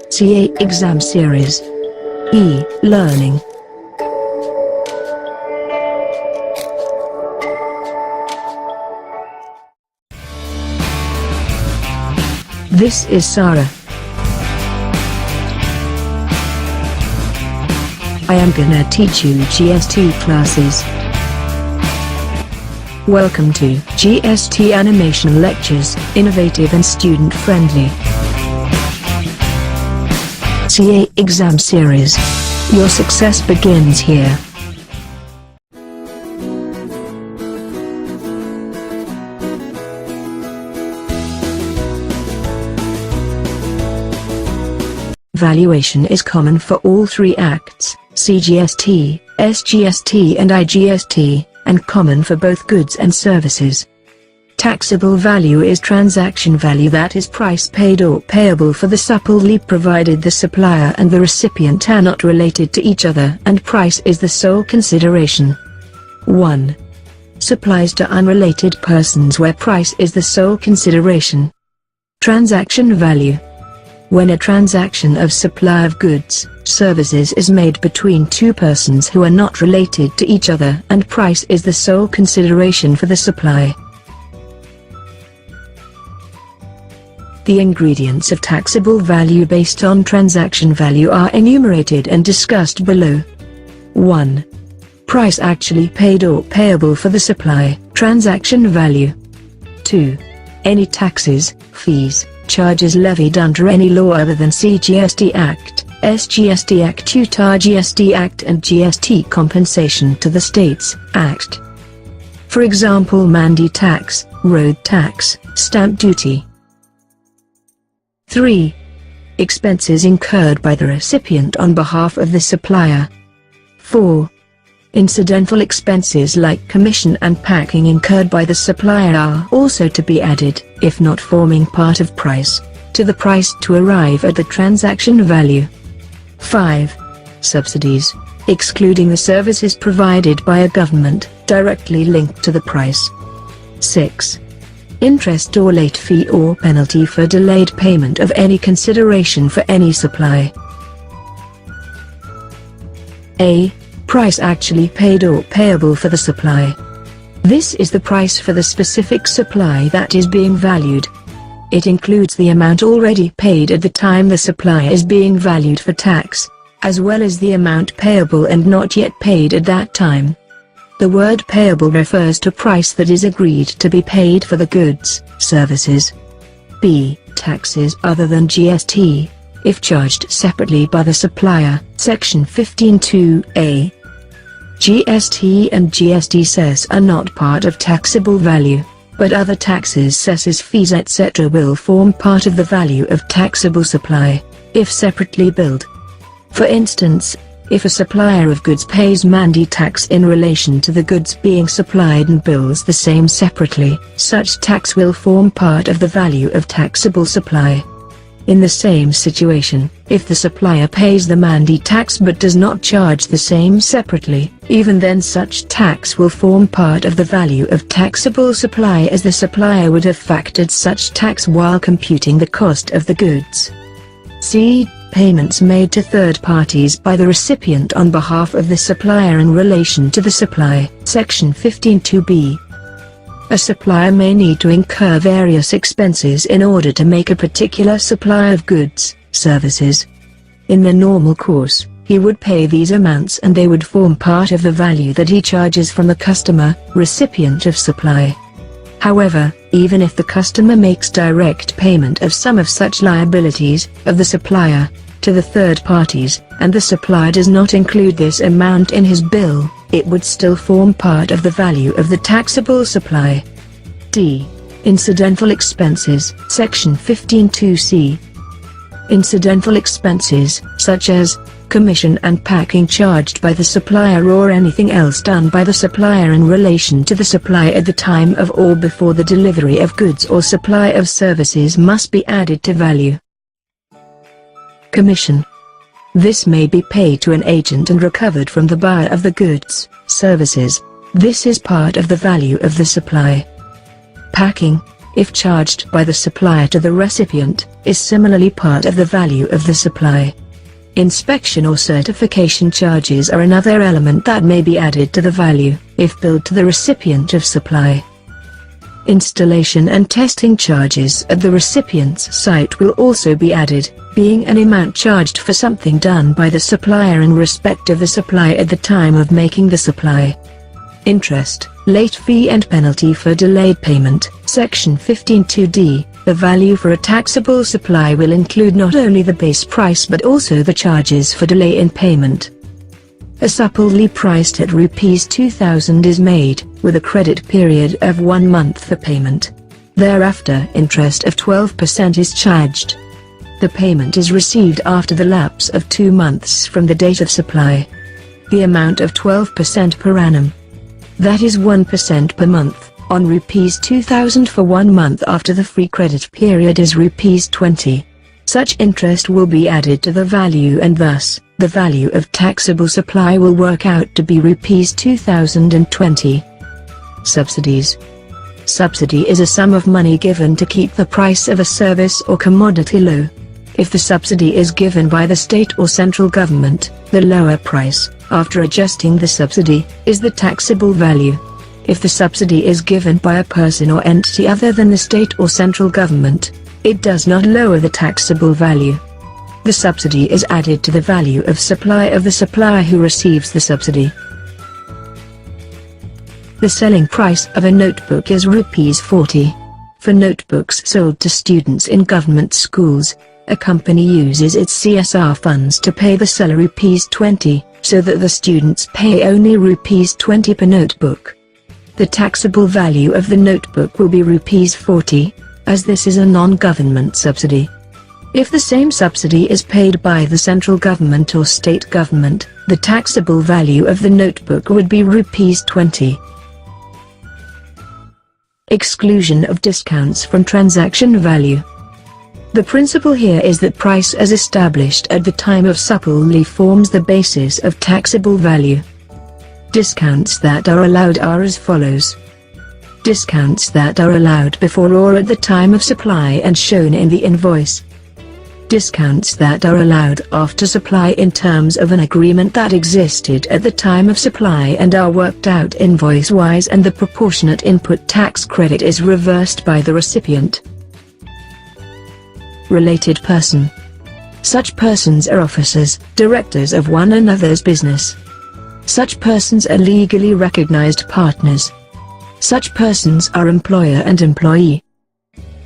CA Exam Series. E-Learning. This is Sarah. I am gonna teach you GST classes. Welcome to GST Animation Lectures, innovative and student-friendly. CA Exam Series. Your success begins here. Valuation is common for all three acts, CGST, SGST and IGST, and common for both goods and services. Taxable value is transaction value, that is price paid or payable for the supply provided the supplier and the recipient are not related to each other and price is the sole consideration. 1. Supplies to unrelated persons where price is the sole consideration. Transaction value. When a transaction of supply of goods, services is made between two persons who are not related to each other and price is the sole consideration for the supply. The ingredients of taxable value based on transaction value are enumerated and discussed below. 1. Price actually paid or payable for the supply, transaction value. 2. Any taxes, fees, charges levied under any law other than CGST Act, SGST Act, Utah GST Act and GST Compensation to the States Act. For example, Mandy tax, road tax, stamp duty. 3. Expenses incurred by the recipient on behalf of the supplier. 4. Incidental expenses like commission and packing incurred by the supplier are also to be added, if not forming part of price, to the price to arrive at the transaction value. 5. Subsidies, excluding the services provided by a government, directly linked to the price. 6. Interest or late fee or penalty for delayed payment of any consideration for any supply. A. Price actually paid or payable for the supply. This is the price for the specific supply that is being valued. It includes the amount already paid at the time the supply is being valued for tax, as well as the amount payable and not yet paid at that time. The word payable refers to price that is agreed to be paid for the goods, services. B. Taxes other than GST, if charged separately by the supplier, Section 15(2)(a). GST and GST cess are not part of taxable value, but other taxes, cesses, fees etc. will form part of the value of taxable supply, if separately billed. For instance, if a supplier of goods pays Mandy tax in relation to the goods being supplied and bills the same separately, such tax will form part of the value of taxable supply. In the same situation, if the supplier pays the Mandy tax but does not charge the same separately, even then such tax will form part of the value of taxable supply as the supplier would have factored such tax while computing the cost of the goods. C. Payments made to third parties by the recipient on behalf of the supplier in relation to the supply, Section 15(2)(b). A supplier may need to incur various expenses in order to make a particular supply of goods, services. In the normal course, he would pay these amounts and they would form part of the value that he charges from the customer, recipient of supply. However, even if the customer makes direct payment of some of such liabilities, of the supplier, to the third parties, and the supplier does not include this amount in his bill, it would still form part of the value of the taxable supply. D. Incidental expenses, Section 15(2)(c). Incidental expenses, such as commission and packing charged by the supplier or anything else done by the supplier in relation to the supply at the time of or before the delivery of goods or supply of services must be added to value. Commission. This may be paid to an agent and recovered from the buyer of the goods, services. This is part of the value of the supply. Packing. if charged by the supplier to the recipient, is similarly part of the value of the supply. Inspection or certification charges are another element that may be added to the value, if billed to the recipient of supply. Installation and testing charges at the recipient's site will also be added, being an amount charged for something done by the supplier in respect of the supply at the time of making the supply. Interest, late fee and penalty for delayed payment. Section 15(2)(d). The value for a taxable supply will include not only the base price but also the charges for delay in payment. A supply priced at Rs 2,000 is made, with a credit period of 1 month for payment. Thereafter, interest of 12% is charged. The payment is received after the lapse of 2 months from the date of supply. The amount of 12% per annum. That is 1% per month, on Rs 2,000 for 1 month after the free credit period is Rs 20. Such interest will be added to the value and thus, the value of taxable supply will work out to be Rs 2,020. Subsidies. Subsidy is a sum of money given to keep the price of a service or commodity low. If the subsidy is given by the state or central government, the lower price, after adjusting the subsidy, is the taxable value. If the subsidy is given by a person or entity other than the state or central government, it does not lower the taxable value. The subsidy is added to the value of supply of the supplier who receives the subsidy. The selling price of a notebook is Rs 40. For notebooks sold to students in government schools, a company uses its CSR funds to pay the seller Rs 20, so that the students pay only Rs 20 per notebook. The taxable value of the notebook will be Rs 40, as this is a non-government subsidy. If the same subsidy is paid by the central government or state government, the taxable value of the notebook would be Rs 20. Exclusion of discounts from transaction value. The principle here is that price as established at the time of supply forms the basis of taxable value. Discounts that are allowed are as follows. Discounts that are allowed before or at the time of supply and shown in the invoice. Discounts that are allowed after supply in terms of an agreement that existed at the time of supply and are worked out invoice-wise, and the proportionate input tax credit is reversed by the recipient. Related person. Such persons are officers, directors of one another's business. Such persons are legally recognized partners. Such persons are employer and employee.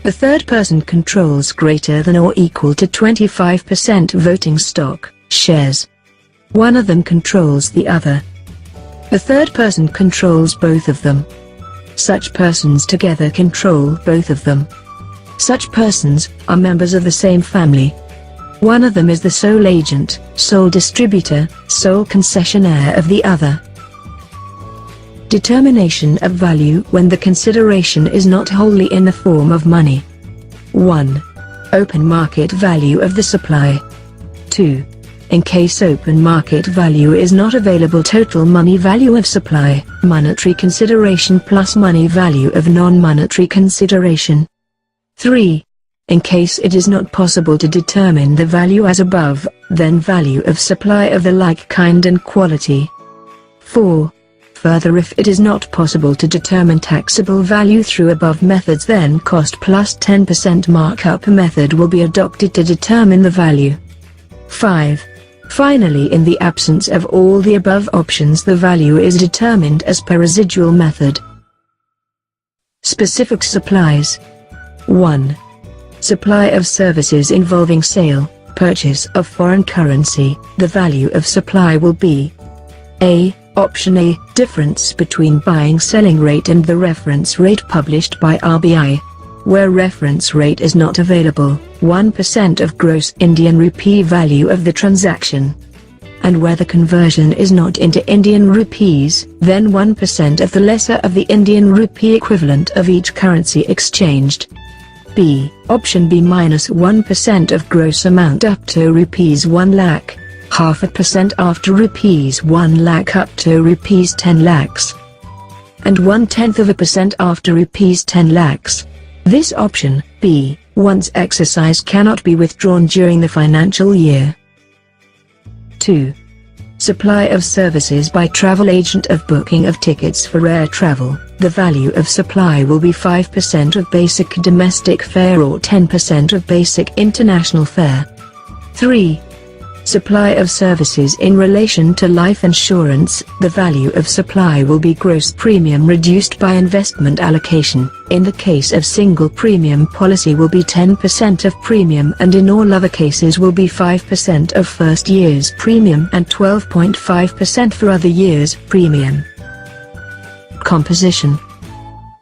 A third person controls greater than or equal to 25% voting stock, shares. One of them controls the other. A third person controls both of them. Such persons together control both of them. Such persons are members of the same family. One of them is the sole agent, sole distributor, sole concessionaire of the other. Determination of value when the consideration is not wholly in the form of money. 1. Open market value of the supply. 2. In case open market value is not available, total money value of supply, monetary consideration plus money value of non-monetary consideration. 3. In case it is not possible to determine the value as above, then value of supply of the like kind and quality. 4. Further, if it is not possible to determine taxable value through above methods, then cost plus 10% markup method will be adopted to determine the value. 5. Finally, in the absence of all the above options, the value is determined as per residual method. Specific supplies. 1. Supply of services involving sale, purchase of foreign currency. The value of supply will be A. Option A, difference between buying-selling rate and the reference rate published by RBI. Where reference rate is not available, 1% of gross Indian rupee value of the transaction. And where the conversion is not into Indian rupees, then 1% of the lesser of the Indian rupee equivalent of each currency exchanged. B. Option B, minus 1% of gross amount up to Rs 1 lakh. 0.5% after Rs 1 lakh up to Rs 10 lakhs. And 0.1% after Rs 10 lakhs. This option, B, once exercised cannot be withdrawn during the financial year. 2. Supply of services by travel agent of booking of tickets for air travel. The value of supply will be 5% of basic domestic fare or 10% of basic international fare. 3. Supply of services in relation to life insurance. The value of supply will be gross premium reduced by investment allocation. In the case of single premium policy will be 10% of premium, and in all other cases will be 5% of first year's premium and 12.5% for other years' premium. Composition.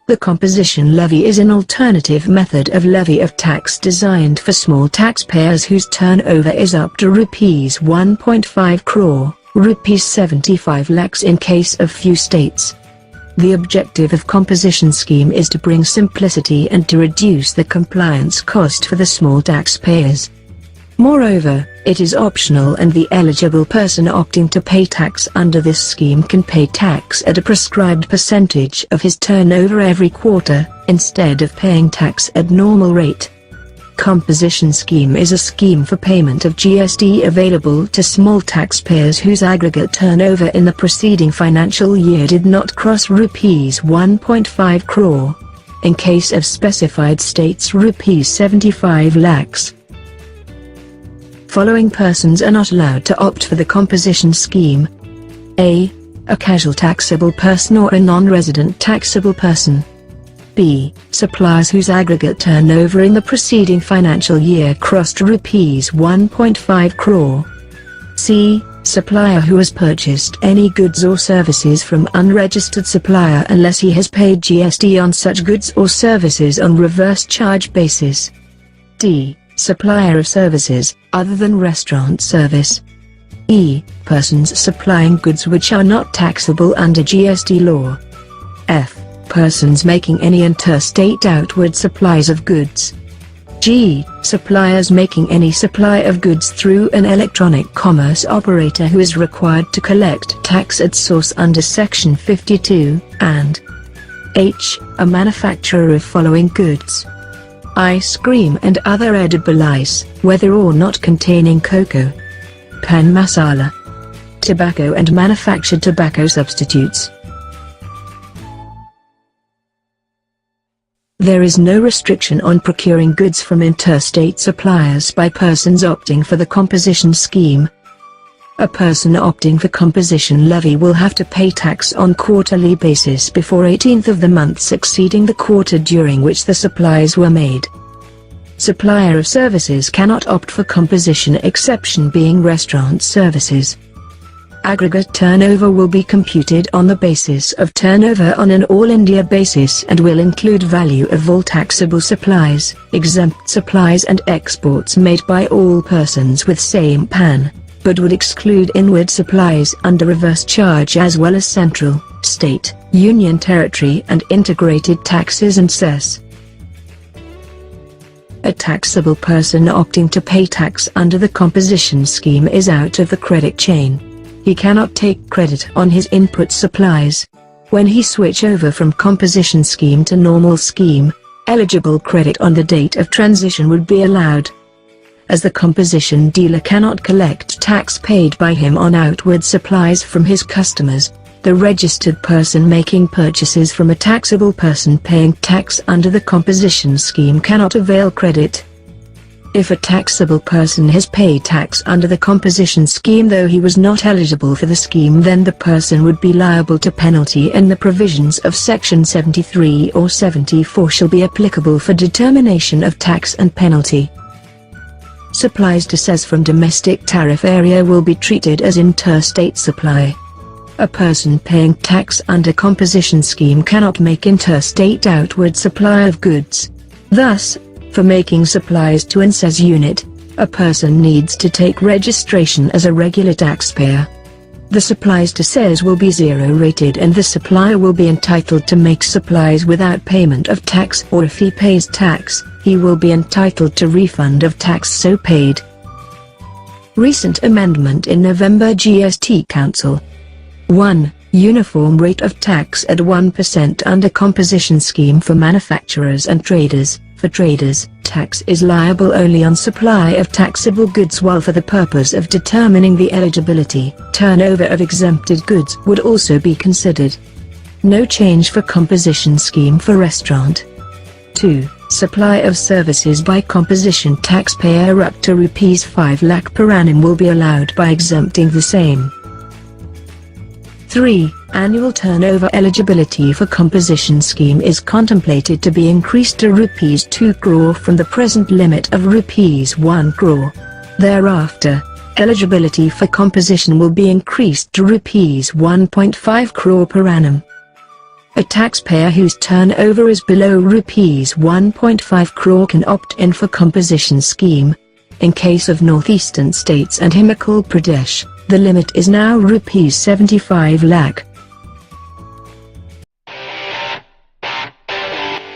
The composition levy is an alternative method of levy of tax designed for small taxpayers whose turnover is up to Rs 1.5 crore, Rs 75 lakhs in case of few states. The objective of composition scheme is to bring simplicity and to reduce the compliance cost for the small taxpayers. Moreover, it is optional, and the eligible person opting to pay tax under this scheme can pay tax at a prescribed percentage of his turnover every quarter, instead of paying tax at normal rate. Composition scheme is a scheme for payment of GST available to small taxpayers whose aggregate turnover in the preceding financial year did not cross Rs 1.5 crore. In case of specified states, Rs 75 lakhs. Following persons are not allowed to opt for the composition scheme. A. A casual taxable person or a non-resident taxable person. B. Suppliers whose aggregate turnover in the preceding financial year crossed Rs 1.5 crore. C. Supplier who has purchased any goods or services from unregistered supplier unless he has paid GST on such goods or services on reverse charge basis. D. Supplier of services, other than restaurant service. E. Persons supplying goods which are not taxable under GST law. F. Persons making any interstate outward supplies of goods. G. Suppliers making any supply of goods through an electronic commerce operator who is required to collect tax at source under Section 52, and H. A manufacturer of following goods: ice cream and other edible ice, whether or not containing cocoa, pan masala, tobacco and manufactured tobacco substitutes. There is no restriction on procuring goods from interstate suppliers by persons opting for the composition scheme. A person opting for composition levy will have to pay tax on quarterly basis before 18th of the month succeeding the quarter during which the supplies were made. Supplier of services cannot opt for composition, exception being restaurant services. Aggregate turnover will be computed on the basis of turnover on an all-India basis and will include value of all taxable supplies, exempt supplies and exports made by all persons with same PAN, but would exclude inward supplies under reverse charge as well as central, state, union territory and integrated taxes and cess. A taxable person opting to pay tax under the composition scheme is out of the credit chain. He cannot take credit on his input supplies. When he switch over from composition scheme to normal scheme, eligible credit on the date of transition would be allowed. As the composition dealer cannot collect tax paid by him on outward supplies from his customers, the registered person making purchases from a taxable person paying tax under the composition scheme cannot avail credit. If a taxable person has paid tax under the composition scheme though he was not eligible for the scheme, then the person would be liable to penalty, and the provisions of Section 73 or 74 shall be applicable for determination of tax and penalty. Supplies to cess from domestic tariff area will be treated as interstate supply. A person paying tax under composition scheme cannot make interstate outward supply of goods. Thus, for making supplies to INCES unit, a person needs to take registration as a regular taxpayer. The supplies to CES will be zero rated and the supplier will be entitled to make supplies without payment of tax, or if he pays tax, he will be entitled to refund of tax so paid. Recent amendment in November GST Council. 1. Uniform rate of tax at 1% under composition scheme for manufacturers and traders. For traders, tax is liable only on supply of taxable goods, while for the purpose of determining the eligibility, turnover of exempted goods would also be considered. No change for composition scheme for restaurant. 2. Supply of services by composition taxpayer up to Rs 5 lakh per annum will be allowed by exempting the same. 3. Annual turnover eligibility for composition scheme is contemplated to be increased to Rs 2 crore from the present limit of Rs 1 crore. Thereafter, eligibility for composition will be increased to Rs 1.5 crore per annum. A taxpayer whose turnover is below Rs 1.5 crore can opt in for composition scheme. In case of northeastern states and Himachal Pradesh, the limit is now Rs 75 lakh.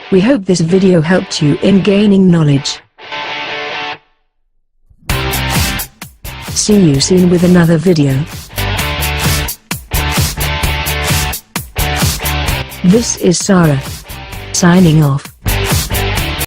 We hope this video helped you in gaining knowledge. See you soon with another video. This is Sarah, signing off.